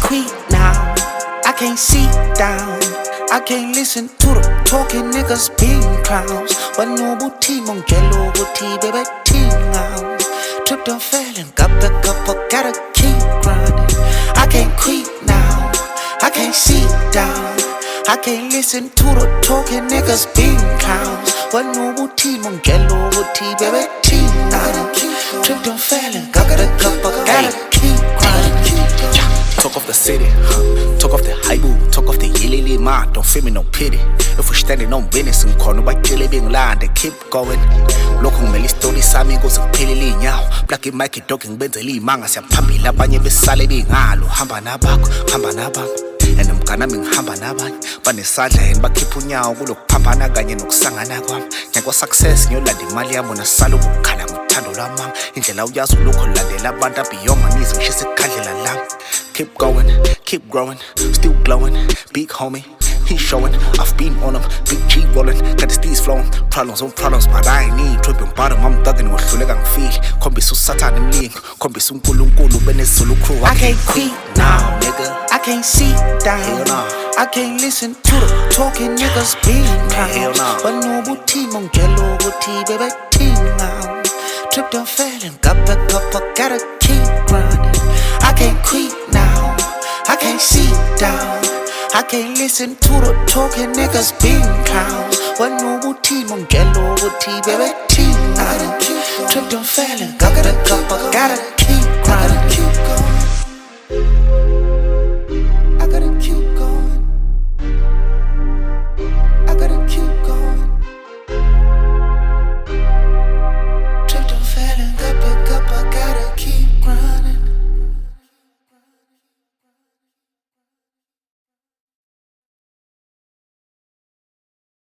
quit now, I can't sit down, I can't listen to the talking niggas being clowns. But no booty, mon jello booty, baby, teen now. Tripped and fell and got back up, I gotta keep grinding. I can't quit now, I can't sit down, I can't listen to the talking niggas being clowns. But no booty, mon jello booty, baby, teen now. Tripped and fell and got back up, I gotta keep grinding. Talk of the city, talk of the high boo, talk of the yelele ma, don't feel me no pity. If we're standing on business and corner by jelly being lying, they keep going. Local Melly story Sami goes and pilly now. Blacky Mikey talking Bentley manga, say Pammy Labanya besale being alo, hamba nabak. And I'm gonna mean hamba naban, but the sadla and Bakipunya will look Pampanagan and Sanganagam. Nako success, you la di Malia Mona Salu, Kanamutano Lamang, in the Laujas local la de la banda beyond my knees, and she's a Kajala lamb. Keep going, keep growing, still glowing, big homie. He's showing, I've been on him, big G rolling, got the steez flowing, problems on problems, but I ain't need tripping bottom, I'm thugging with Sulegang feel. Kombi su satan and lean, Kombi sun kulungulu, Benes Zulu Krew. I can't quit now, nigga. I can't sit down, I can't listen to the talking niggas being clowns. But no booty, mon jello booty, baby, teen now. Tripped and fell and got back up, I gotta keep grinding. I can't quit now, I can't sit down, I can't listen to the talking niggas being clowns. But no booty, mon jello booty, baby, teen now. Tripped and fell and got back up, I gotta